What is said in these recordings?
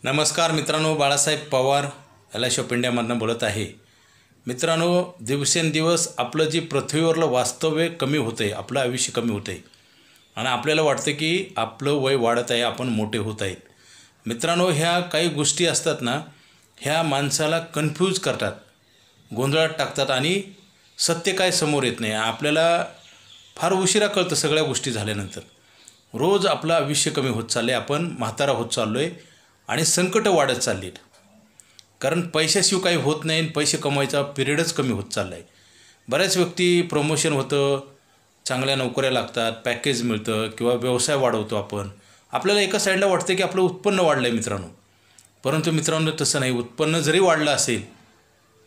नमस्कार मित्रांनो, Balasaheb Pawar LIC of इंडियामधून बोलत आहे। मित्रांनो, दिवसेंदिवस आपलं जी पृथ्वीवरलं वास्तव्य कमी होते, आपलं आयुष्य कमी होते आणि आपल्याला वाटतं की आपलं वय वाढत आहे, आपण मोठे होत आहेत। मित्रांनो, ह्या काही गोष्टी असतात ना, ह्या माणसाला कन्फ्यूज करतात, गोंधळात टाकतात आणि सत्य काय समोर येत नाही। आपल्याला फार उशिरा कळतं सगळ्या गोष्टी झाल्यानंतर। रोज आपलं आयुष्य कमी होत चालले, आपण म्हातारा होत चाललोय आणि संकट वाढत चाललीत, कारण पैशाशिवाय काही होत नाही। पैसे कमवायचा पिरियडच कमी होत चालला आहे। बऱ्याच व्यक्ती प्रमोशन होतं, चांगल्या नोकऱ्या लागतात, पॅकेज मिळतं किंवा व्यवसाय वाढवतो आपण। आपल्याला एका साईडला वाटतं की आपलं उत्पन्न वाढलं आहे मित्रांनो, परंतु मित्रांनो तसं नाही। उत्पन्न जरी वाढलं असेल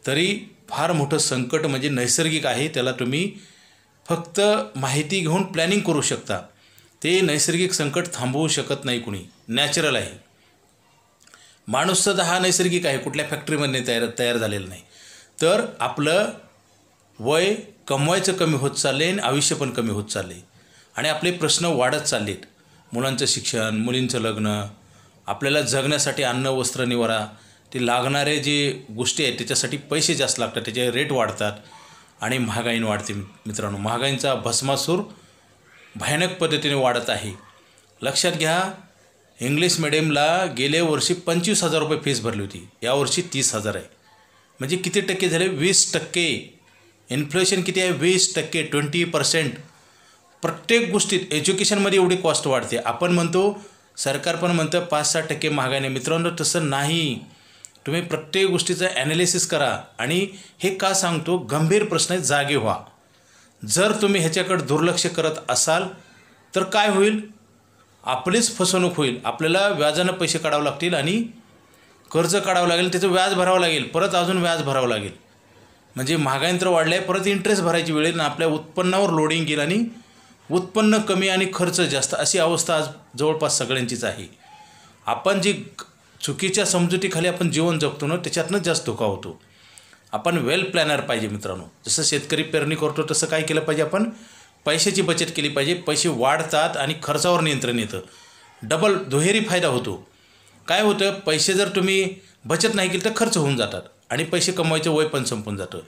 तरी फार मोठं संकट म्हणजे नैसर्गिक आहे, त्याला तुम्ही फक्त माहिती घेऊन प्लॅनिंग करू शकता। ते नैसर्गिक संकट थांबवू शकत नाही कुणी, नॅचरल आहे। माणूस सुद्धा हा नैसर्गिक आहे, कुठल्या फॅक्टरीमध्ये तयार झालेला नाही। तर आपलं वय कमवायचं कमी होत चालले आणि आयुष्य पण कमी होत चालले आणि आपले प्रश्न वाढत चाललेत। मुलांचं शिक्षण, मुलींचं लग्न, आपल्याला जगण्यासाठी अन्न वस्त्र निवारा, ते लागणारे जे गोष्टी आहेत त्याच्यासाठी पैसे जास्त लागतात, त्याचे रेट वाढतात आणि महागाई वाढते। मित्रांनो, महागाईचा भस्मासूर भयानक पद्धतीने वाढत आहे। लक्षात घ्या, इंग्लिश मिडियमला गेल्या वर्षी 25,000 रुपये फीस भरली होती, यावर्षी 30,000 आहे। म्हणजे किती टक्के झाले? 20%। इन्फ्लेशन किती आहे? 20%, 20%। प्रत्येक गोष्टीत एज्युकेशनमध्ये एवढी कॉस्ट वाढते। आपण म्हणतो, सरकार पण म्हणतं 5-6% महागाईने। मित्रांनो तसं नाही, तुम्ही प्रत्येक गोष्टीचं ॲनालिसिस करा। आणि हे का सांगतो? गंभीर प्रश्न आहे, जागे व्हा। जर तुम्ही ह्याच्याकडे दुर्लक्ष करत असाल तर काय होईल? आपलीच फसवणूक होईल। आपल्याला व्याजानं पैसे काढावे लागतील आणि कर्ज काढावं लागेल, त्याचं व्याज भरावं लागेल, परत अजून व्याज भरावं लागेल। म्हणजे महागाई तर वाढले आहे, परत इंटरेस्ट भरायची वेळ येईल आणि आपल्या उत्पन्नावर लोडिंग येईल आणि उत्पन्न कमी आणि खर्च जास्त, अशी अवस्था आज जवळपास सगळ्यांचीच आहे। आपण जी चुकीच्या समजुतीखाली आपण जीवन जगतो ना, त्याच्यातनं जास्त धोका होतो। आपण वेल प्लॅनर पाहिजे मित्रांनो। जसं शेतकरी पेरणी करतो तसं काय केलं पाहिजे? आपण पैशाची बचत केली पाहिजे। पैसे वाढतात आणि खर्चावर नियंत्रण येतं, डबल दुहेरी फायदा होतो। काय होतं? पैसे जर तुम्ही बचत नाही केली तर खर्च होऊन जातात आणि पैसे कमवायचं वय पण संपून जातं।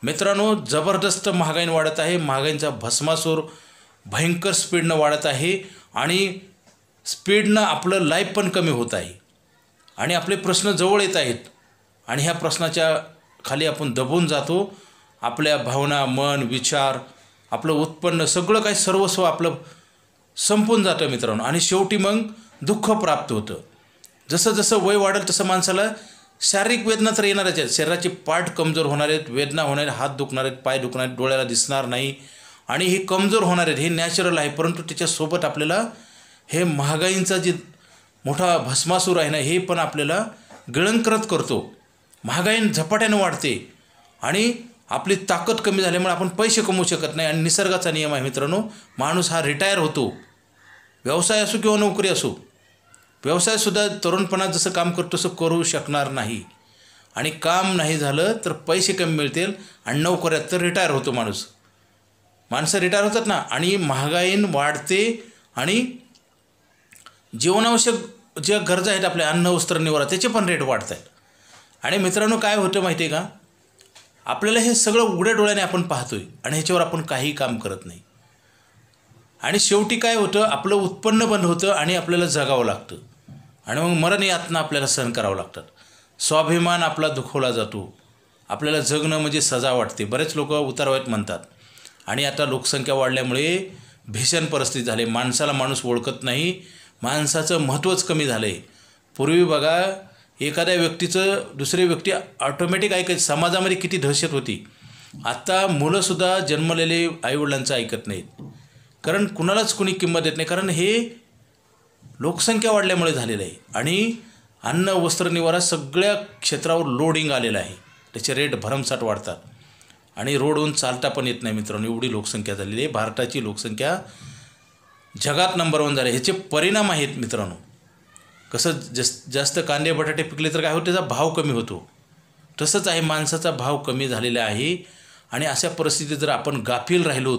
मित्रांनो, जबरदस्त महागाई वाढत आहे। महागाईचा भस्मासूर भयंकर स्पीडनं वाढत आहे आणि स्पीडनं आपलं लाईफ पण कमी होत आहे आणि आपले प्रश्न जवळ येत आहेत आणि ह्या प्रश्नाच्या खाली आपण दबून जातो। आपल्या भावना, मन, विचार, आपलं उत्पन्न, सगळं काही सर्वस्व आपलं संपून जातं मित्रांनो आणि शेवटी मग दुःख प्राप्त होतं। जसं जसं वय वाढेल तसं माणसाला शारीरिक वेदना तर येणारच आहेत। शरीराचे पार्ट कमजोर होणार आहेत, वेदना होणार आहेत, हात दुखणार आहेत, पाय दुखणार आहेत, डोळ्याला दिसणार नाही आणि हे कमजोर होणार आहेत, हे नॅचरल आहे। परंतु त्याच्यासोबत आपल्याला हे महागाईंचा जे मोठा भस्मासूर आहे ना, हे पण आपल्याला गिळंकृत करतो। महागाई झपाट्यानं वाढते आणि आपली ताकद कमी झाल्यामुळे आपण पैसे कमवू शकत नाही आणि निसर्गाचा नियम आहे मित्रांनो, माणूस हा रिटायर होतो। व्यवसाय असो किंवा नोकरी असो, व्यवसायसुद्धा तरुणपणात जसं काम करतो तसं करू शकणार नाही आणि काम नाही झालं तर पैसे कमी मिळतील आणि नोकऱ्यात तर रिटायर होतो माणूस। माणसं रिटायर होतात ना आणि महागाईन वाढते आणि जीवनावश्यक ज्या गरजा आहेत आपल्या अन्न वस्त्र निवारा, त्याचे पण रेट वाढत आहेत। आणि मित्रांनो काय होतं माहिती आहे का? आपल्याला हे सगळं उघड्या डोळ्याने आपण पाहतोय आणि ह्याच्यावर आपण काही काम करत नाही आणि शेवटी काय होतं? आपलं उत्पन्न बंद होतं आणि आपल्याला जगावं लागतं आणि मग मरण यातना आपल्याला सहन करावं लागतात। स्वाभिमान आपला दुखवला जातो, आपल्याला जगणं म्हणजे सजा वाटते। बरेच लोक उतारवयात म्हणतात आणि आता लोकसंख्या वाढल्यामुळे भीषण परिस्थिती झाली। माणसाला माणूस ओळखत नाही, माणसाचं महत्त्वच कमी झालं आहे। पूर्वी बघा, एखाद्या व्यक्तीचं दुसरे व्यक्ती ऑटोमॅटिक ऐकायचं, समाजामध्ये किती दहशत होती। आता मुलंसुद्धा जन्मलेले आईवडिलांचं ऐकत नाहीत, कारण कुणालाच कुणी किंमत देत नाही, कारण हे लोकसंख्या वाढल्यामुळे झालेलं आहे आणि अन्न वस्त्र निवारा सगळ्या क्षेत्रावर लोडिंग आलेलं आहे, त्याचे रेट भरमसाठ वाढतात आणि रोडवरून चालता पण येत नाही मित्रांनो, एवढी लोकसंख्या झालेली आहे। भारताची लोकसंख्या जगात नंबर 1 झाली। ह्याचे परिणाम आहेत मित्रांनो। कसं जास्त कांदे बटाटे पिकले तर काय होतं? त्याचा भाव कमी होतो। तसंच आहे, माणसाचा भाव कमी झालेला आहे आणि अशा परिस्थितीत जर आपण गाफील राहिलो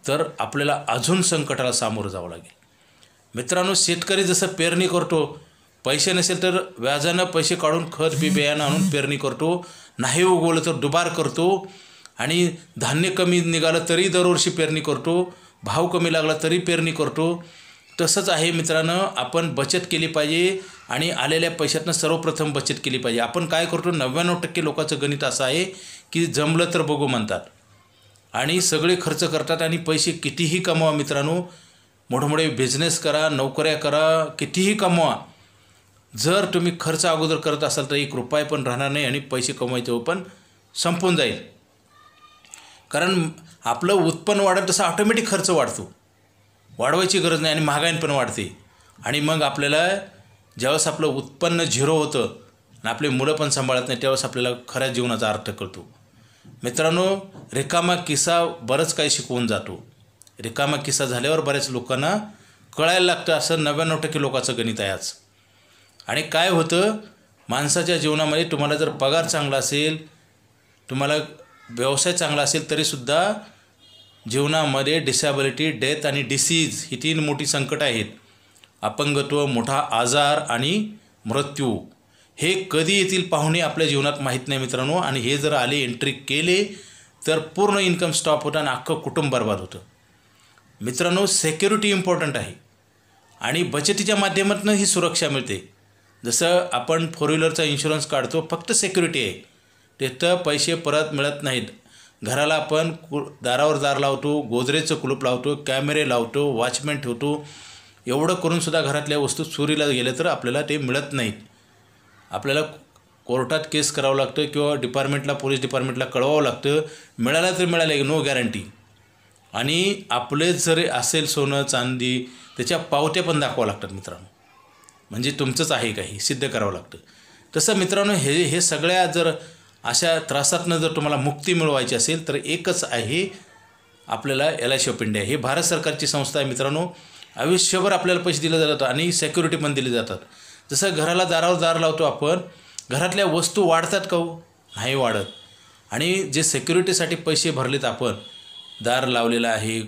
तर आपल्याला अजून संकटाला सामोरं जावं लागेल। मित्रांनो, शेतकरी जसं पेरणी करतो पैसे नसेल तर व्याजानं पैसे काढून खत बी बियाणं आणून पेरणी करतो, नाही उगवलं तर दुबार करतो आणि धान्य कमी निघालं तरी दरवर्षी पेरणी करतो, भाव कमी लागला तरी पेरणी करतो. तसंच आहे मित्रांनो, आपण बचत केली पाहिजे आणि आलेल्या पैशातनं सर्वप्रथम बचत केली पाहिजे. आपण काय करतो, 99% लोकांचं गणित असं आहे की जमलं तर बघू म्हणतात आणि सगळे खर्च करतात आणि पैसे कितीही कमवा मित्रांनो, मोठमोठे बिझनेस करा, नोकऱ्या करा, कितीही कमवा, जर तुम्ही खर्च अगोदर करत असाल तर 1 रुपया पण राहणार नाही आणि पैसे कमवायचे पण संपून जाईल. कारण आपलं उत्पन्न वाढत तसं ऑटोमॅटिक खर्च वाढतो, वाढवायची गरज नाही आणि महागाई पण वाढते. आणि मग आपल्याला ज्यावेळेस आपलं उत्पन्न झिरो होतं आणि आपले मुलं पण सांभाळत नाही त्यावेळेस आपल्याला खऱ्या जीवनाचा अर्थ कळतो. मित्रांनो, रिकामा किस्सा बरंच काही शिकवून जातो. रिकामा किस्सा झाल्यावर बऱ्याच लोकांना कळायला लागतं. असं 99% लोकांचं गणित आहे आज. आणि काय होतं, माणसाच्या जीवनामध्ये तुम्हाला जर पगार चांगला असेल, तुम्हाला व्यवसाय चांगला असेल तरीसुद्धा जीवनामध्ये डिसॅबिलिटी, डेथ आणि डिसीज ही 3 मोठी संकट आहेत. अपंगत्व, मोठा आजार आणि मृत्यू. हे कधी येतील पाहुणे आपल्या जीवनात माहीत नाही मित्रांनो. आणि हे जर आले, एंट्री केले तर पूर्ण इन्कम स्टॉप होतं आणि अख्खं कुटुंब बर्बाद होतं. मित्रांनो, सिक्युरिटी इम्पॉर्टंट आहे आणि बचतीच्या माध्यमातून ही सुरक्षा मिळते. जसं आपण 4 व्हीलरचा इन्शुरन्स काढतो, फक्त सिक्युरिटी आहे, तिथं पैसे परत मिळत नाहीत. घराला आपण दारावर दार लावतो, गोदरेजचं कुलूप लावतो, कॅमेरे लावतो, वॉचमॅन ठेवतो, एवढं करूनसुद्धा घरातल्या वस्तू चोरीला गेल्या तर आपल्याला ते मिळत नाहीत. आपल्याला कोर्टात केस करावं लागतं किंवा डिपार्टमेंटला, पोलीस डिपार्टमेंटला कळवावं लागतं. मिळालं तर मिळालं, नो गॅरंटी. आणि आपले जर असेल सोनं चांदी त्याच्या पावत्या पण दाखवावं लागतात मित्रांनो, म्हणजे तुमचंच आहे काही सिद्ध करावं लागतं. तसं मित्रांनो, हे सगळ्या जर अशा त्रासातनं जर तुम्हाला मुक्ती मिळवायची असेल तर एकच आहे आपल्याला LIC ऑफ इंडिया. ही भारत सरकारची संस्था आहे मित्रांनो. आयुष्यभर आपल्याला पैसे दिले जातात आणि सिक्युरिटी पण दिली जातात. जसं घराला दारावर दार लावतो आपण, घरातल्या वस्तू वाढतात का हो? नाही वाढत. आणि जे सिक्युरिटीसाठी पैसे भरलेत आपण, दार लावलेलं आहे,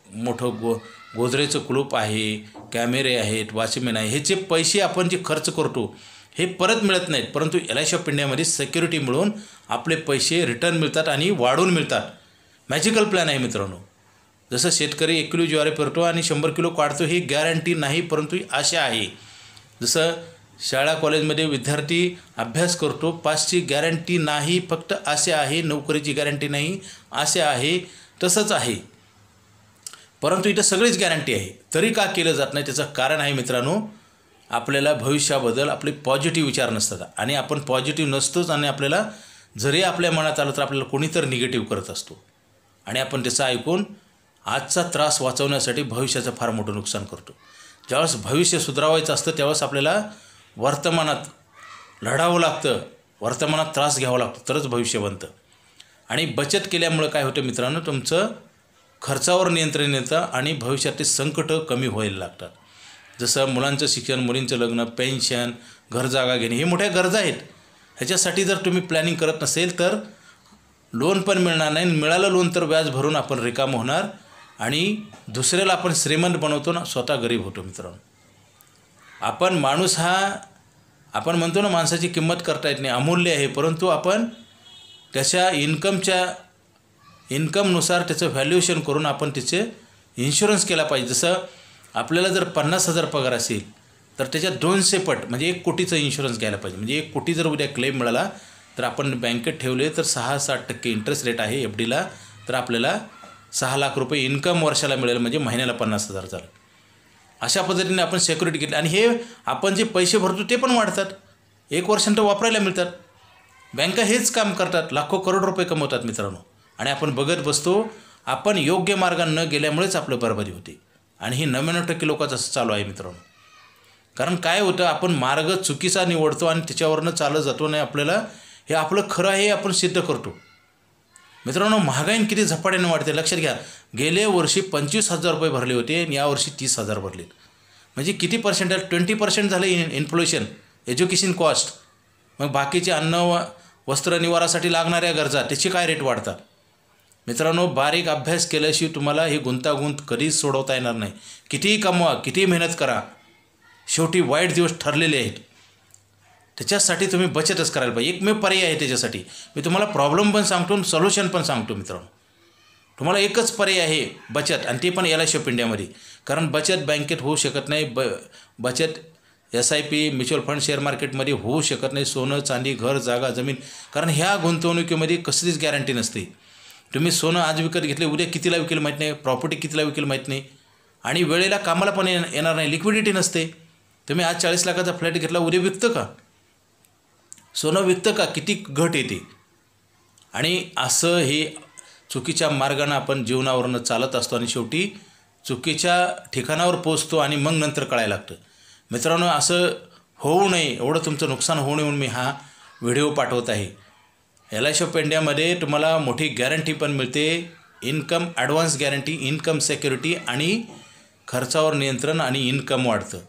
मोठं गोदरेजचं कुलूप आहे, कॅमेरे आहेत, वॉचमॅन आहे, ह्याचे पैसे आपण जे खर्च करतो हे परत मिळत नाहीत. परंतु LIC ऑफ इंडियामध्ये सिक्युरिटी मिळून आपले पैसे रिटर्न मिळतात आणि वाढून मिळतात. मॅजिकल प्लॅन आहे मित्रांनो. जसं शेतकरी 1 किलो ज्वारी पेरतो आणि 100 किलो काढतो, ही गॅरंटी नाही, परंतु आशा आहे. जसं शाळा कॉलेजमध्ये विद्यार्थी अभ्यास करतो, पासची गॅरंटी नाही, फक्त आशा आहे. नोकरीची गॅरंटी नाही, आशा आहे. तसंच आहे. परंतु इथं सगळीच गॅरंटी आहे, तरी का केलं जात नाही? त्याचं कारण आहे मित्रांनो, आपल्याला भविष्याबद्दल आपले पॉझिटिव्ह विचार नसतात आणि आपण पॉझिटिव्ह नसतोच. आणि आपल्याला जरी आपल्या मनात आलं तर आपल्याला कोणीतरी निगेटिव्ह करत असतो आणि आपण त्याचं ऐकून आजचा त्रास वाचवण्यासाठी भविष्याचं फार मोठं नुकसान करतो. ज्यावेळेस भविष्य सुधारावायचं असतं त्यावेळेस आपल्याला वर्तमानात लढावं लागतं, वर्तमानात त्रास घ्यावा लागतो, तरच भविष्य बनतं. आणि बचत केल्यामुळं काय होतं मित्रांनो, तुमचं खर्चावर नियंत्रण येतं आणि भविष्यातील संकटं कमी व्हायला लागतात. जसं मुलांचं शिक्षण, मुलींचं लग्न, पेन्शन, घर जागा घेणे, हे मोठ्या गरजा आहेत. ह्याच्यासाठी जर तुम्ही प्लॅनिंग करत नसेल तर लोन पण मिळणार नाही. मिळालं लोन तर व्याज भरून आपण रिकाम होणार आणि दुसऱ्याला आपण श्रीमंत बनवतो ना, स्वतः गरीब होतो मित्रांनो. आपण माणूस आपण म्हणतो ना, माणसाची किंमत करता येत नाही, अमूल्य आहे. परंतु आपण त्याच्या इन्कमनुसार त्याचं व्हॅल्युएशन करून आपण त्याचे इन्शुरन्स केला पाहिजे. जसं आपल्याला जर 50,000 पगार असेल तर त्याच्या 200 पट म्हणजे 1 कोटीचं इन्शुरन्स घ्यायला पाहिजे. म्हणजे 1 कोटी जर उद्या क्लेम मिळाला तर आपण बँकेत ठेवले तर 6-7% इंटरेस्ट रेट आहे FDला, तर आपल्याला 6 लाख रुपये इन्कम वर्षाला मिळेल, म्हणजे महिन्याला 50,000 झालं. अशा पद्धतीने आपण सिक्युरिटी घेतली आणि हे आपण जे पैसे भरतो ते पण वाढतात, 1 वर्षानंतर वापरायला मिळतात. बँका हेच काम करतात, लाखो करोड रुपये कमवतात मित्रांनो. आणि आपण बघत बसतो. आपण योग्य मार्गाने न गेल्यामुळेच आपलं बरबादी होते आणि ही 99% लोकांचं असं चालू आहे मित्रांनो. कारण काय होतं, आपण मार्ग चुकीचा निवडतो आणि त्याच्यावरनं चालत जातो आणि आपल्याला हे आपलं खरं आहे आपण सिद्ध करतो. मित्रांनो, महागाई किती झपाट्याने वाढते लक्षात घ्या. गेल्या वर्षी 25,000 रुपये भरले होते आणि यावर्षी 30,000 भरलेत. म्हणजे किती पर्सेंट आहे? 20% झालं इन्फ्लेशन, एज्युकेशन कॉस्ट. मग बाकीचे अन्न, वस्त्र, निवारासाठी लागणाऱ्या गरजा त्याचे काय रेट वाढतात. मित्रांनो, बारीक अभ्यास केल्याशिवाय तुम्हाला ही गुंतागुंत कधीच सोडवता येणार नाही. कितीही कमवा, कितीही मेहनत करा, शेवटी वाईट दिवस ठरलेले आहेत. त्याच्यासाठी तुम्ही बचतच करायला पाहिजे. एकमेव पर्याय आहे त्याच्यासाठी. मी तुम्हाला प्रॉब्लेम पण सांगतो आणि सोल्युशन पण सांगतो मित्रांनो. तुम्हाला एकच पर्याय आहे बचत, आणि ते पण LIC ऑफ इंडियामध्ये. कारण बचत बँकेत होऊ शकत नाही, बचत SIP म्युच्युअल फंड शेअर मार्केटमध्ये होऊ शकत नाही. सोनं चांदी घर जागा जमीन, कारण ह्या गुंतवणुकीमध्ये कसलीच गॅरंटी नसते. तुम्ही सोनं आज विकत घेतले, उद्या कितीला विकेल माहीत नाही, प्रॉपर्टी कितीला विकेल माहीत नाही, आणि वेळेला कामाला पण येणार नाही, लिक्विडिटी नसते. तुम्ही आज 40 लाखाचा फ्लॅट घेतला, उद्या विकतं का सोनं, विकतं का, किती घट येते. आणि असं हे चुकीच्या मार्गानं आपण जीवनावरनं चालत असतो आणि शेवटी चुकीच्या ठिकाणावर पोचतो आणि मग नंतर कळायला लागतं. मित्रांनो, असं होऊ नये, एवढं तुमचं नुकसान होऊ नये म्हणून मी हा व्हिडिओ पाठवत आहे. LIC ऑफ इंडियामध्ये तुम्हाला मोठी गॅरंटी पण मिळते, income advance guarantee, income security आणि खर्चावर नियंत्रण आणि इन्कम वाढतं.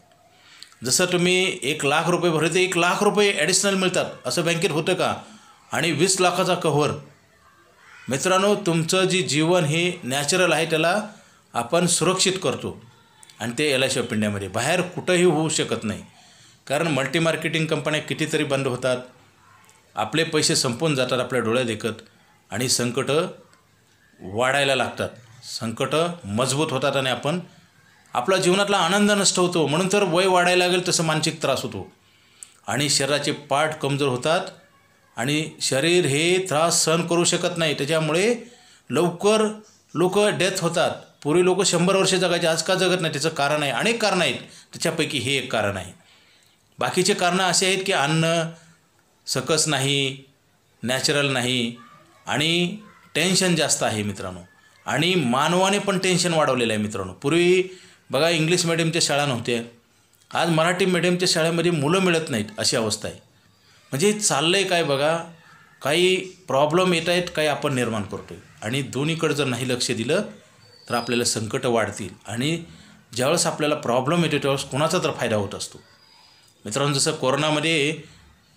जसं तुम्ही 1 लाख रुपये भरले तर 1 लाख रुपये ॲडिशनल मिळतात, असं बँकेत होतं का. आणि 20 लाखाचा कव्हर. मित्रांनो, तुमचं जे जीवन हे नॅचरल आहे त्याला आपण सुरक्षित करतो, आणि ते LIC ऑफ इंडियामध्ये बाहेर कुठंही होऊ शकत नाही. कारण मल्टी मार्केटिंग कंपन्या कितीतरी बंद होतात, आपले पैसे संपून जातात आपल्या डोळ्यात देखत, आणि संकटं वाढायला लागतात, संकटं मजबूत होतात, आणि आपण आपला जीवनातला आनंद नष्ट होतो. म्हणून तर वय वाढायला लागेल तसं मानसिक त्रास होतो, आणि शरीराचे पार्ट कमजोर होतात, आणि शरीर हे त्रास सहन करू शकत नाही. त्याच्यामुळे लवकर लोक डेथ होतात. पूर्वी लोक 100 वर्षे जगायचे, आज का जगत नाही. त्याचं कारण आहे, अनेक कारणं आहेत, त्याच्यापैकी हे एक कारण आहे. बाकीचे कारणं असे आहेत की अन्न सकस नाही, नॅचरल नाही, आणि टेन्शन जास्त आहे मित्रांनो. आणि मानवाने पण टेन्शन वाढवलेलं आहे मित्रांनो. पूर्वी बघा इंग्लिश मिडियमच्या शाळा नव्हत्या, आज मराठी मिडियमच्या शाळेमध्ये मुलं मिळत नाहीत, अशी अवस्था आहे. म्हणजे चाललं आहे काय बघा, काही प्रॉब्लेम येत आहेत, काही आपण निर्माण करतो आहे, आणि दोन्हीकडे जर नाही लक्ष दिलं तर आपल्याला संकटं वाढतील. आणि ज्यावेळेस आपल्याला प्रॉब्लेम येतो त्यावेळेस कोणाचा तर फायदा होत असतो. मित्रांनो, जसं कोरोनामध्ये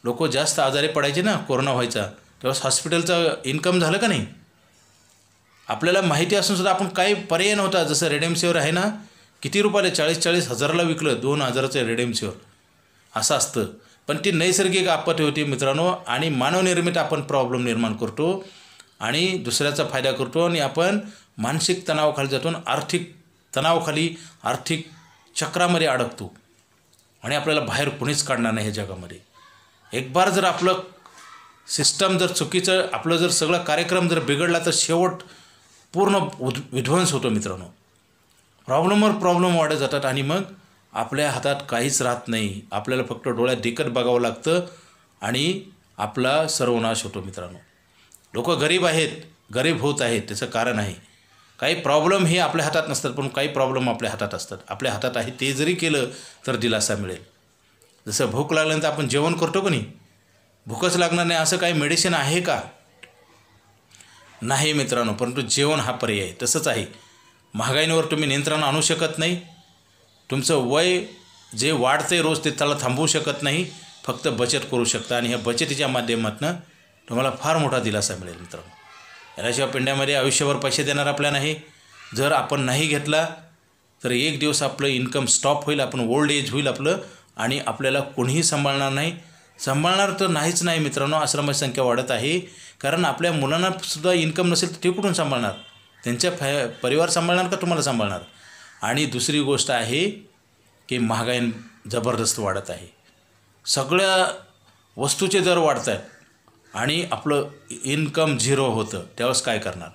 लोक जास्त आजारी पडायचे ना, कोरोना व्हायचा त्यावेळेस हॉस्पिटलचं इन्कम झालं का नाही, आपल्याला माहिती असून सुद्धा आपण काही पर्याय नव्हता. जसं रेडेमसिवर आहे ना, किती रुपयाला 40-40 हजाराला विकलं, 2 हजाराचं रेडेमसिवर, असं असतं. पण ती नैसर्गिक आपत्ती होती मित्रांनो, आणि मानवनिर्मित आपण प्रॉब्लेम निर्माण करतो आणि दुसऱ्याचा फायदा करतो, आणि आपण मानसिक तणावाखाली जातो, आर्थिक तणावाखाली, आर्थिक चक्रामध्ये अडकतो, आणि आपल्याला बाहेर कुणीच काढणार नाही ह्या जगामध्ये. एक बार जर आपलं सिस्टम जर चुकीचं, आपलं जर सगळं कार्यक्रम जर बिघडला तर शेवट पूर्ण विध्वंस होतो मित्रांनो. प्रॉब्लेमवर प्रॉब्लेम वाढत जातात, आणि मग आपल्या हातात काहीच राहत नाही. आपल्याला फक्त डोळ्यात देखत बघावं लागतं, आणि आपला सर्वनाश होतो मित्रांनो. लोक गरीब आहेत, गरीब होत आहेत, त्याचं कारण आहे काही प्रॉब्लेम हे आपल्या हातात नसतात, पण काही प्रॉब्लेम आपल्या हातात असतात. आपल्या हातात आहे ते जरी केलं तर दिलासा मिळेल. जसं भूक लागल्यानंतर आपण जेवण करतो का नाही, भूकच लागणार नाही असं काही मेडिसिन आहे का, नाही मित्रांनो. परंतु जेवण हा पर्याय आहे. तसंच आहे, महागाईवर तुम्ही नियंत्रण आणू शकत नाही, तुमचं वय जे वाढते रोज ते त्याला थांबवू शकत नाही, फक्त बचत करू शकता, आणि ह्या बचतीच्या माध्यमातून तुम्हाला फार मोठा दिलासा मिळेल मित्रांनो. LIC ऑफ इंडियामध्ये आयुष्यभर पैसे देणारा प्लॅन आहे. जर आपण नाही घेतला तर एक दिवस आपलं इन्कम स्टॉप होईल, आपण ओल्ड एज होईल आपलं, आणि आपल्याला कोणीही सांभाळणार नाही. सांभाळणार तर नाहीच नाही मित्रांनो. आश्रमाची संख्या वाढत आहे, कारण आपल्या मुलांना सुद्धा इन्कम नसेल तर ते कुठून सांभाळणार, त्यांच्या परिवार सांभाळणार का तुम्हाला सांभाळणार. आणि दुसरी गोष्ट आहे की महागाई जबरदस्त वाढत आहे, सगळ्या वस्तूचे दर वाढत आहेत, आणि आपलं इन्कम झिरो होतं, त्यावेळेस काय करणार.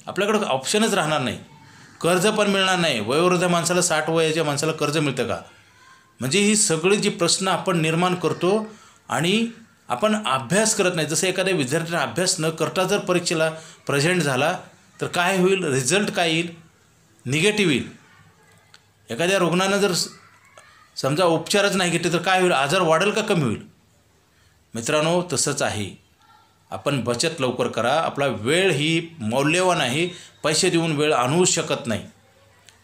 आपल्याकडं ऑप्शनच राहणार नाही, कर्ज पण मिळणार नाही. वयोवृद्ध माणसाला 60 वयाच्या माणसाला कर्ज मिळतं का. म्हणजे ही सगळी जी प्रश्न आपण निर्माण करतो, आणि आपण अभ्यास करत नाही. जसं एखाद्या विद्यार्थ्याने अभ्यास न करता जर परीक्षेला प्रेझेंट झाला तर काय होईल, रिझल्ट काय येईल, निगेटिव्ह येईल. एखाद्या रुग्णानं जर समजा उपचारच नाही घेतले तर काय होईल, आजार वाढेल का कमी होईल. मित्रांनो, तसंच आहे. आपण बचत लवकर करा. आपला वेळ ही मौल्यवान आहे, पैसे देऊन वेळ आणू शकत नाही.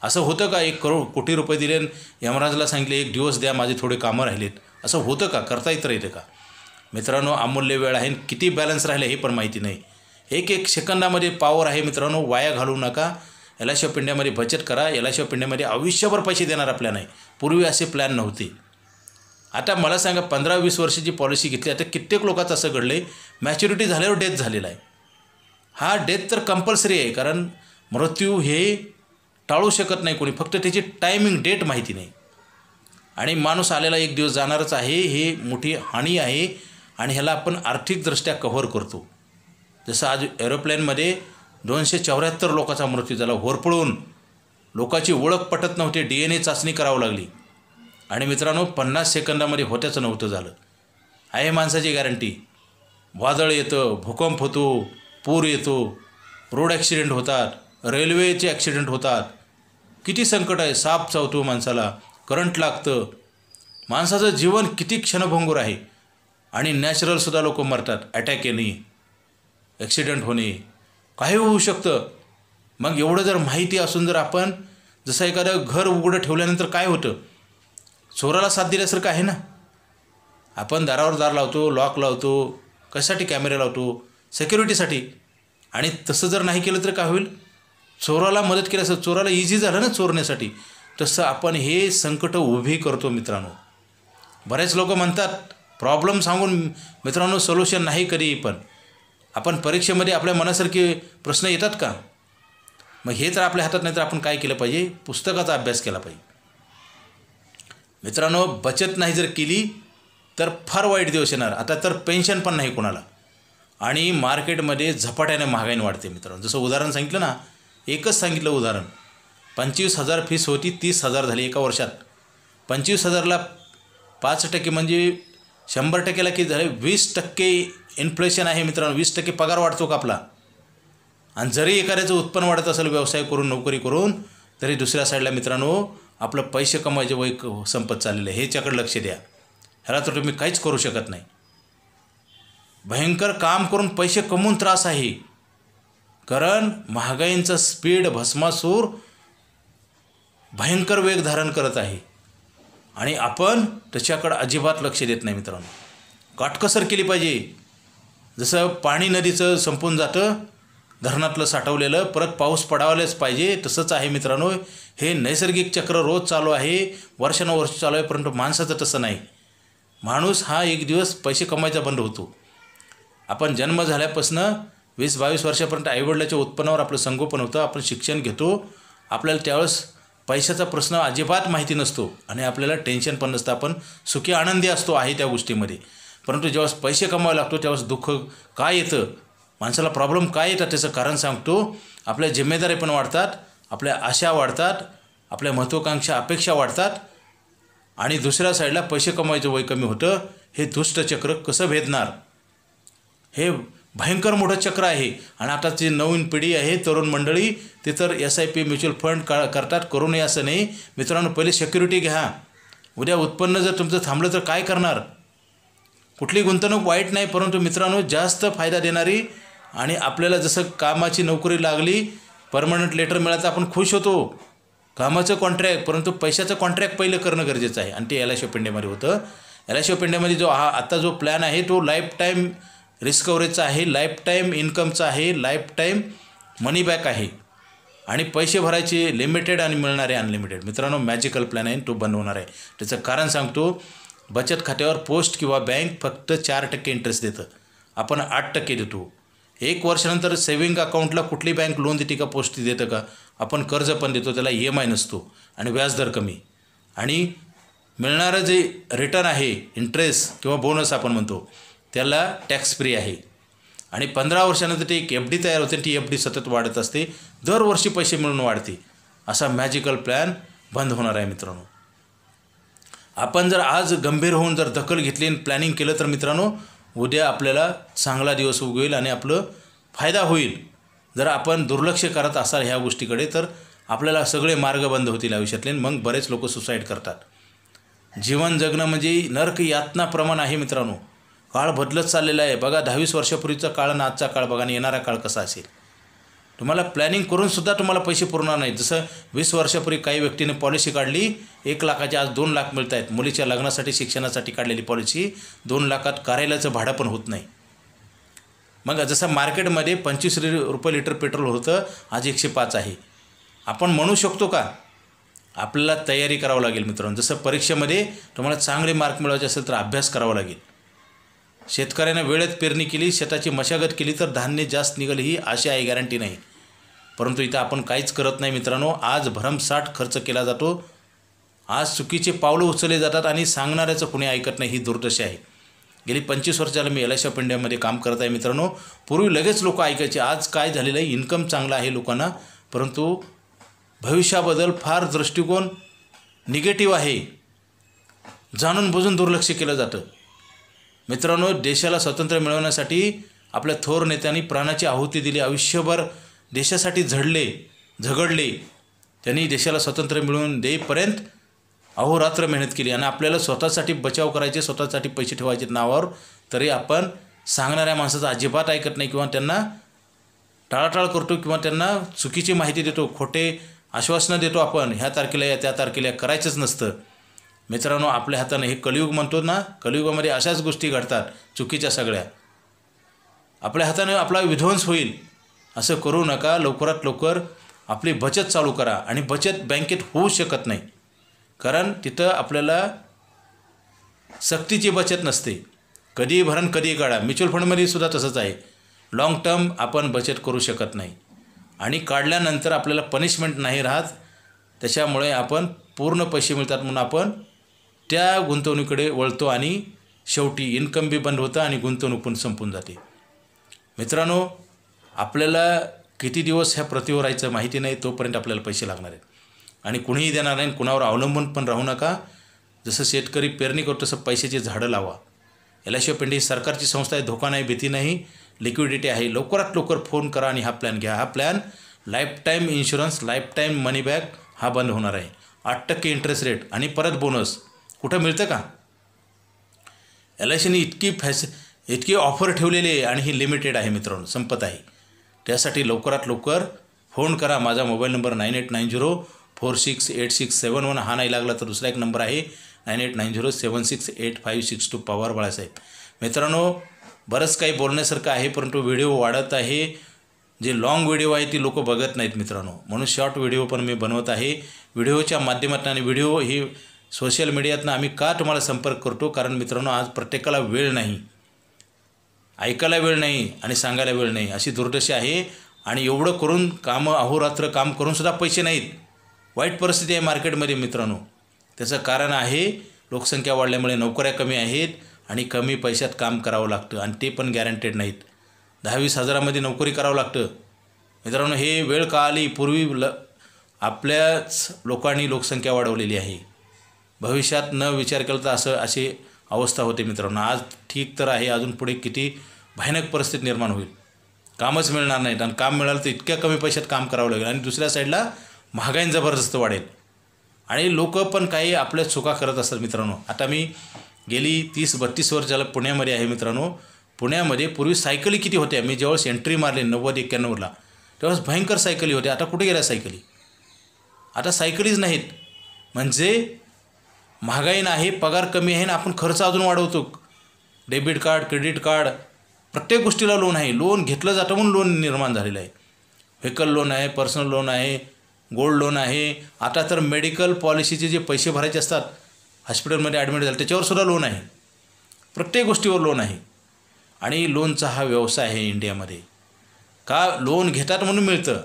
असं होतं का 1 कोटी रुपये दिले, यमराजला सांगितले 1 दिवस द्या माझे थोडे कामं राहिलेत, असं होतं का, करता येतं का. मित्रांनो, अमूल्य वेळ आहे, किती बॅलन्स राहिले हे पण माहिती नाही. एक सेकंदामध्ये पॉवर आहे मित्रांनो, वाया घालवू नका. LIC ऑफ इंडियामध्ये बचत करा. LIC ऑफ इंडियामध्ये आयुष्यभर पैसे देणारा प्लॅन आहे. पूर्वी असे प्लॅन नव्हते. आता मला सांगा 15-20 वर्षाची पॉलिसी घेतली. आता कित्येक लोकांचं असं घडलं आहे मॅच्युरिटी झाल्यावर डेथ झालेला आहे. हा डेथ तर कंपल्सरी आहे, कारण मृत्यू हे टाळू शकत नाही कोणी, फक्त त्याची टायमिंग डेट माहिती नाही. आणि माणूस आलेला एक दिवस जाणारच आहे. हे मोठी हानी आहे आणि ह्याला आपण आर्थिकदृष्ट्या कव्हर करतो. जसं आज एरोप्लेनमध्ये 274 लोकांचा मृत्यू झाला. होरपळून लोकांची ओळख पटत नव्हती, DNA चाचणी करावं लागली. आणि मित्रांनो 50 सेकंदामध्ये होत्याच नव्हतं झालं. आहे माणसाची गॅरंटी. वादळ येतं, भूकंप होतो, पूर येतो, रोड ॲक्सिडेंट होतात, रेल्वेचे ॲक्सिडेंट होतात. किती संकट आहे. साप चावतो माणसाला, करंट लागतं. माणसाचं जीवन किती क्षणभंगूर आहे. आणि नॅचरलसुद्धा लोक मरतात. अटॅक येणे, ॲक्सिडेंट होणे, काही होऊ शकतं. मग एवढं जर माहिती असून जर आपण जसं एखादं घर उघडं ठेवल्यानंतर काय होतं, चोराला साथ दिल्यासारखं आहे ना. आपण दारावर दार लावतो, लॉक लावतो, कशासाठी कॅमेरा लावतो, सिक्युरिटीसाठी. आणि तसं जर नाही केलं तर काय होईल, चोराला मदत केल्यास चोराला इझी झालं ना चोरण्यासाठी. तसं आपण हे संकट उभी करतो मित्रांनो. बरेच लोक म्हणतात प्रॉब्लेम सांगून मित्रांनो सोल्युशन नाही कधी. पण आपण परीक्षेमध्ये आपल्या मनासारखे प्रश्न येतात का? मग हे तर आपल्या हातात नाही तर आपण काय केलं पाहिजे, पुस्तकाचा अभ्यास केला पाहिजे. मित्रांनो बचत नाही जर केली तर फार वाईट दिवस येणार. आता तर पेन्शन पण नाही कोणाला. आणि मार्केटमध्ये झपाट्याने महागाईने वाढते मित्रांनो. जसं उदाहरण सांगितलं ना, एकच सांगितलं उदाहरण. 25,000 फीस होती, 30,000 झाली एका वर्षात. 25,000ला 5% म्हणजे 100%ला किती झाले, 20% इन्फ्लेशन आहे मित्रांनो. 20% पगार वाढतो का आपला. आणि जरी एखाद्याचं उत्पन्न वाढत असेल व्यवसाय करून, नोकरी करून, तरी दुसऱ्या साईडला मित्रांनो आपलं पैसे कमवायचे वय संपत चाललेलं आहे. ह्याच्याकडे लक्ष द्या. ह्याला तर तुम्ही काहीच करू शकत नाही. भयंकर काम करून पैसे कमवून त्रास आहे, कारण महागाईंचा स्पीड भस्मासूर भयंकर वेग धारण करत आहे. आणि आपण त्याच्याकडे अजिबात लक्ष देत नाही मित्रांनो. काटकसर केली पाहिजे. जसं पाणी नदीचं संपून जातं, धरणातलं साठवलेलं, परत पाऊस पडावलाच पाहिजे, तसंच आहे मित्रांनो. हे नैसर्गिक चक्र रोज चालू आहे, वर्षानुवर्ष चालू आहे. परंतु माणसाचं तसं नाही. माणूस हा एक दिवस पैसे कमवायचा बंद होतो. आपण जन्म झाल्यापासून 20-22 वर्षापर्यंत आईवडिलाच्या उत्पन्नावर आपलं संगोपन होतं. आपण शिक्षण घेतो. आपल्याला त्यावेळेस पैशाचा प्रश्न अजिबात माहिती नसतो आणि आपल्याला टेन्शन पण नसतं. आपण सुखी आनंदी असतो आहे त्या गोष्टीमध्ये. परंतु जेव्हा पैसे कमवायला लागतो त्यावेळेस दुःख काय येतं, माणसाला प्रॉब्लेम काय येतात त्याचं कारण सांगतो. आपल्या जिम्मेदारी पण वाढतात, आपल्या आशा वाढतात, आपल्या महत्त्वाकांक्षा अपेक्षा वाढतात. आणि दुसऱ्या साईडला पैसे कमवायचं वय कमी होतं. हे दुष्टचक्र कसं भेदणार, हे भयंकर मोठं चक्र आहे. आणि आताची नवीन पिढी आहे, तरुण मंडळी, ते तर SIP म्युच्युअल फंड करतात. करू नये असं नाही मित्रांनो. पहिले सिक्युरिटी घ्या. उद्या उत्पन्न जर तुमचं थांबलं तर काय करणार. कुठली गुंतवणूक वाईट नाही, परंतु मित्रांनो जास्त फायदा देणारी. आणि आपल्याला जसं कामाची नोकरी लागली, परमनंट लेटर मिळालं तर आपण खुश होतो, कामाचं कॉन्ट्रॅक्ट. परंतु पैशाचं कॉन्ट्रॅक्ट पहिलं करणं गरजेचं आहे. आणि ते LIC ऑफ इंडियामध्ये होतं. LIC ऑफ इंडियामध्ये जो आता जो प्लॅन आहे तो लाईफ टाईम रिस्क कव्हरेजचा आहे, लाईफ टाईम इन्कमचा आहे, लाईफ टाईम मनी बॅक आहे. आणि पैसे भरायचे लिमिटेड आणि मिळणारे अनलिमिटेड. मित्रांनो मॅजिकल प्लॅन आहे, तो बंद होणार आहे. त्याचं कारण सांगतो. बचत खात्यावर पोस्ट किंवा बँक फक्त 4% इंटरेस्ट देतं, आपण 8% देतो. 1 वर्षानंतर सेव्हिंग अकाउंटला कुठली बँक लोन देते का, पोस्ट देतं का. आपण कर्ज पण देतो, त्याला EMI नसतो आणि व्याजदर कमी. आणि मिळणारं जे रिटर्न आहे, इंटरेस्ट किंवा बोनस आपण म्हणतो, त्याला टॅक्स फ्री आहे. आणि 15 वर्षानंतर ती एक FD तयार होते. ती FD सतत वाढत असते, दरवर्षी पैसे मिळून वाढते. असा मॅजिकल प्लॅन बंद होणार आहे मित्रांनो. आपण जर आज गंभीर होऊन जर दखल घेतली आणि प्लॅनिंग केलं तर मित्रांनो उद्या आपल्याला चांगला दिवस उगवेल आणि आपलं फायदा होईल. जर आपण दुर्लक्ष करत असाल ह्या गोष्टीकडे तर आपल्याला सगळे मार्ग बंद होतील आयुष्यातले. मग बरेच लोक सुसाईड करतात. जीवन जगणं म्हणजे नरक यातना प्रमाण आहे मित्रांनो. काळ बदलत चाललेला आहे. बघा 10-20 वर्षापूर्वीचा काळ आणि आजचा काळ बघा आणि येणारा काळ कसा असेल. तुम्हाला प्लॅनिंग करूनसुद्धा तुम्हाला पैसे पुरणार नाहीत. जसं 20 वर्षापूर्वी काही व्यक्तीने पॉलिसी काढली 1 लाखाची, आज 2 लाख मिळत आहेत. मुलीच्या लग्नासाठी शिक्षणासाठी काढलेली पॉलिसी 2 लाखात कार्यालयाचं भाडं पण होत नाही. मग जसं मार्केटमध्ये 25 रुपये लिटर पेट्रोल होतं, आज 105 आहे. आपण म्हणू शकतो का? आपल्याला तयारी करावं लागेल मित्रांनो. जसं परीक्षेमध्ये तुम्हाला चांगले मार्क मिळवायचे असेल तर अभ्यास करावा लागेल. शेतकऱ्याने वेळेत पेरणी केली, शेताची मशागत केली तर धान्य जास्त निघेल ही आशा आहे, गॅरंटी नाही. परंतु इथं आपण काहीच करत नाही मित्रांनो. आज भरमसाठ खर्च केला जातो, आज चुकीचे पावलं उचलले जातात आणि सांगणाऱ्याचं कुणी ऐकत नाही. ही दुर्दशा आहे. गेली 25 वर्ष झालं मी LIC ऑफ इंडियामध्ये काम करत आहे मित्रांनो. पूर्वी लगेच लोक ऐकायचे. आज काय झालेलं आहे, इन्कम चांगला आहे लोकांना, परंतु भविष्याबद्दल फार दृष्टिकोन निगेटिव्ह आहे. जाणून बुजून दुर्लक्ष केलं जातं मित्रांनो. देशाला स्वातंत्र्य मिळवण्यासाठी आपल्या थोर नेत्यांनी प्राणाची आहुती दिली, आयुष्यभर देशासाठी झगडले. त्यांनी देशाला स्वातंत्र्य मिळवून देईपर्यंत अहोरात्र मेहनत केली आणि आपल्याला स्वतःसाठी बचाव करायचे, स्वतःसाठी पैसे ठेवायचे नावावर, तरी आपण सांगणाऱ्या माणसाचं अजिबात ऐकत नाही किंवा त्यांना टाळाटाळ करतो किंवा त्यांना चुकीची माहिती देतो, खोटे आश्वासनं देतो. आपण ह्या तारखेला या, त्या तारखेला या, करायचंच नसतं मित्रांनो. आपल्या हातानं हे कलियुग म्हणतो ना, कलियुगामध्ये अशाच गोष्टी घडतात चुकीच्या सगळ्या. आपल्या हातानं आपला विध्वंस होईल, असं करू नका. लवकरात लवकर आपली बचत चालू करा. आणि बचत बँकेत होऊ शकत नाही, कारण तिथं आपल्याला सक्तीची बचत नसते. कधी भरण कधी काढा. म्युच्युअल फंडमध्ये सुद्धा तसंच आहे. लाँग टर्म आपण बचत करू शकत नाही आणि काढल्यानंतर आपल्याला पनिशमेंट नाही राहत. त्याच्यामुळे आपण पूर्ण पैसे मिळतात म्हणून आपण त्या गुंतवणुकीकडे वळतो आणि शेवटी इन्कम बी बंद होतं आणि गुंतवणूक पण संपून जाते. मित्रांनो, आपल्याला किती दिवस ह्या पृथ्वीवर राहायचं माहिती नाही, तोपर्यंत आपल्याला पैसे लागणार आहेत आणि कुणीही देणार नाही. कुणावर अवलंबून पण राहू नका. जसं शेतकरी पेरणी करतो तसं पैशाची झाडं लावा. LIC ऑफ इंडिया सरकारची संस्था आहे, धोका नाही, भीती नाही, लिक्विडिटी आहे. लवकरात लवकर फोन करा आणि हा प्लॅन घ्या. हा प्लॅन लाईफटाईम इन्शुरन्स, लाईफटाईम मनी बॅक हा बंद होणार आहे. 8% इंटरेस्ट रेट आणि परत बोनस. कुठं मिळतं का? LICने इतकी ऑफर ठेवलेली आहे आणि ही लिमिटेड आहे मित्रांनो, संपत आहे. त्यासाठी लवकरात लवकर फोन करा. माझा मोबाईल नंबर 9890468671. हा नाही लागला तर दुसरा एक नंबर आहे 9890768562. पवार बाळासाहेब. मित्रांनो, बरंच काही बोलण्यासारखं आहे, परंतु व्हिडिओ वाढत आहे. जे लाँग व्हिडिओ आहे ती लोक बघत नाहीत मित्रांनो, म्हणून शॉर्ट व्हिडिओ पण मी बनवत आहे. व्हिडिओच्या माध्यमातून आणि व्हिडिओ ही सोशल मीडियातनं आम्ही का तुम्हाला संपर्क करतो, कारण मित्रांनो आज प्रत्येकाला वेळ नाही, ऐकायला वेळ नाही आणि सांगायला वेळ नाही, अशी दुर्दशा आहे. आणि एवढं करून कामं, अहोरात्र काम करूनसुद्धा पैसे नाहीत. वाईट परिस्थिती आहे मार्केटमध्ये मित्रांनो. त्याचं कारण आहे लोकसंख्या वाढल्यामुळे नोकऱ्या कमी आहेत आणि कमी पैशात काम करावं लागतं आणि ते पण गॅरंटेड नाहीत. 10-20 हजारामध्ये नोकरी करावं लागतं मित्रांनो. हे वेळ का आली? पूर्वी आपल्याच लोकांनी लोकसंख्या वाढवलेली आहे. भविष्यात न विचार केला तर अशी अवस्था होते मित्रांनो. आज ठीक तर आहे, अजून पुढे किती भयानक परिस्थिती निर्माण होईल. कामच मिळणार नाहीत आणि काम मिळालं तर इतक्या कमी पैशात काम करावं लागेल आणि दुसऱ्या साईडला महागाई जबरदस्त वाढेल आणि लोक पण काही आपल्या चुका करत असतात मित्रांनो. आता मी गेली 30-32 वर्ष झालं पुण्यामध्ये आहे मित्रांनो. पुण्यामध्ये पूर्वी सायकली किती होत्या. मी जेव्हा एंट्री मारली 90-91ला तेव्हा भयंकर सायकली होत्या. आता कुठे गेल्या सायकली? आता सायकलीच नाहीत. म्हणजे महागाई नाही, पगार कमी आहे आणि आपण खर्च अजून वाढवतो. डेबिट कार्ड, क्रेडिट कार्ड, प्रत्येक गोष्टीला लोन आहे. लोन घेतलं जातं म्हणून लोन निर्माण झालेलं आहे. व्हेकल लोन आहे, पर्सनल लोन आहे, गोल्ड लोन आहे. आता तर मेडिकल पॉलिसीचे जे पैसे भरायचे असतात, हॉस्पिटलमध्ये ॲडमिट झालं त्याच्यावर सुद्धा लोन आहे. प्रत्येक गोष्टीवर लोन आहे आणि लोनचा हा व्यवसाय आहे इंडियामध्ये. का? लोन घेतात म्हणून मिळतं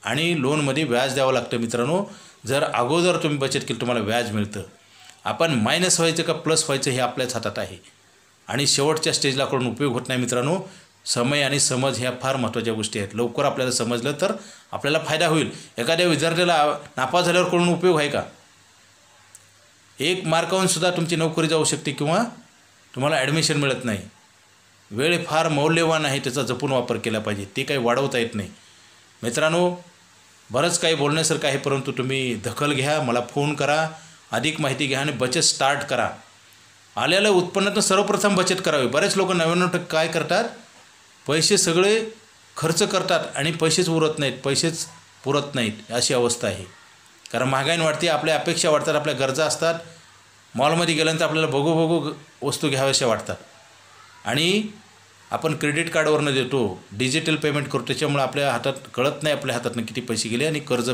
आणि लोनमध्ये व्याज द्यावं लागतं मित्रांनो. जर अगोदर तुम्ही बचत केली तुम्हाला व्याज मिळतं. आपण मायनस व्हायचं का प्लस व्हायचं हे आपल्याच हातात आहे आणि शेवटच्या स्टेजला करून उपयोग होत नाही मित्रांनो. समय आणि समज ह्या फार महत्त्वाच्या गोष्टी आहेत. लवकर आपल्याला समजलं तर आपल्याला फायदा होईल. एखाद्या विद्यार्थ्याला नापास झाल्यावर करून उपयोग आहे का? 1 मार्कावरून सुद्धा तुमची नोकरी जाऊ शकते किंवा तुम्हाला ॲडमिशन मिळत नाही. वेळ फार मौल्यवान आहे, त्याचा जपून वापर केला पाहिजे. ते काही वाढवता येत नाही मित्रांनो. बरंच काही बोलण्यासारखं आहे, परंतु तुम्ही दखल घ्या, मला फोन करा, अधिक माहिती घ्या आणि बचत स्टार्ट करा. आलेल्या उत्पन्नातून सर्वप्रथम बचत करावी. बरेच लोक 99% काय करतात, पैसे सगळे खर्च करतात आणि पैसेच उरत नाहीत, पैसेच पुरत नाहीत, अशी अवस्था आहे. कारण महागाई वाढते, आपल्या अपेक्षा वाढतात, आपल्या गरजा असतात. मॉलमध्ये गेल्यानंतर आपल्याला बघू वस्तू घ्याव्याशा वाटतात आणि आपण क्रेडिट कार्डवरनं देतो, डिजिटल पेमेंट करतो. त्याच्यामुळे आपल्या हातात कळत नाही आपल्या हातातनं किती पैसे गेले आणि कर्ज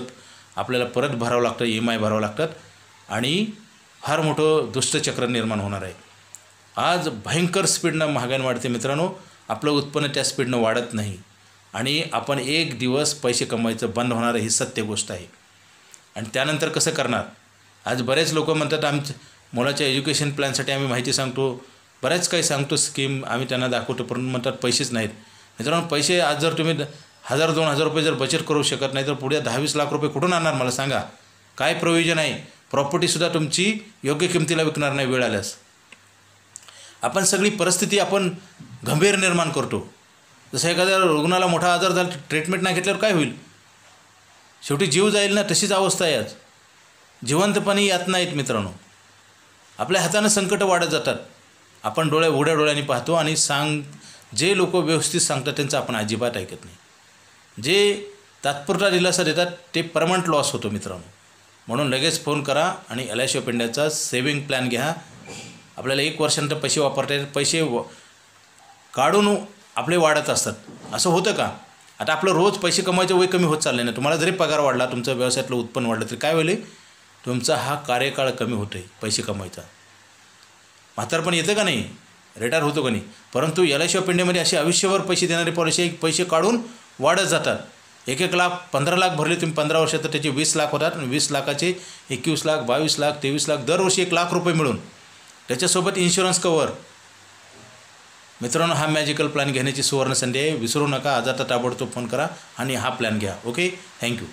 आपल्याला परत भरावं लागतं, EMI भरावं लागतात आणि फार मोठं दुष्टचक्र निर्माण होणार आहे. आज भयंकर स्पीडनं महागाई वाढते मित्रांनो. आपलं उत्पन्न त्या स्पीडनं वाढत नाही आणि आपण एक दिवस पैसे कमवायचं बंद होणार ही सत्य गोष्ट आहे. आणि त्यानंतर कसं करणार? आज बरेच लोक म्हणतात आमच्या मुलाच्या एज्युकेशन प्लॅनसाठी आम्ही माहिती सांगतो, बऱ्याच काही सांगतो स्कीम आम्ही त्यांना दाखवतो, पण म्हणतात पैसेच नाहीत. मित्रांनो, पैसे आज जर तुम्ही 1000-2000 रुपये जर बचत करू शकत नाही तर पुढे 10-20 लाख रुपये कुठून आणणार मला सांगा? काय प्रोव्हिजन आहे? प्रॉपर्टीसुद्धा तुमची योग्य किमतीला विकणार नाही वेळ आल्यास. आपण सगळी परिस्थिती आपण गंभीर निर्माण करतो. जसं एखाद्या रुग्णाला मोठा आजार झाला, ट्रीटमेंट नाही घेतल्यावर काय होईल? शेवटी जीव जाईल ना. तशीच अवस्था आहे आज. जिवंतपणी यात नाहीत मित्रांनो. आपल्या हातानं संकट वाढत जातात. आपण उघड्या डोळ्यांनी पाहतो आणि जे लोक व्यवस्थित सांगतात त्यांचं आपण अजिबात ऐकत नाही. जे तात्पुरता दिलासा देतात ते परमनंट लॉस होतो मित्रांनो. म्हणून लगेच फोन करा आणि LIC ऑफ इंडियाचा सेविंग प्लॅन घ्या. आपल्याला 1 वर्षानंतर पैसे वापरता येतात. पैसे काढून आपले वाढत असतात. असं होतं का? आता आपलं रोज पैसे कमवायचं वय कमी होत चाललं ना. तुम्हाला जरी पगार वाढला, तुमचं व्यवसायातलं उत्पन्न वाढलं तरी काय होईल? तुमचा हा कार्यकाळ कमी होतो आहे पैसे कमवायचा. म्हातारपण येतं का नाही? रिटायर होतो का नाही? परंतु LIC ऑफ इंडियामध्ये अशी आयुष्यभर पैसे देणारी पॉलिसी, पैसे काढून वाढत जातात. 1-1 लाख 15 लाख भरले तुम्ही 15 वर्षात तर त्याचे 20 लाख होतात. आणि 20 लाखाचे 21 लाख 22 लाख 23 लाख दरवर्षी 1 लाख रुपये मिळून त्याच्यासोबत इन्शुरन्स कवर. मित्रांनो, हा मॅजिकल प्लॅन घेण्याची सुवर्ण संधी आहे. विसरू नका. आज आता ताबडतोब फोन करा आणि हा प्लॅन घ्या. Okay, thank you.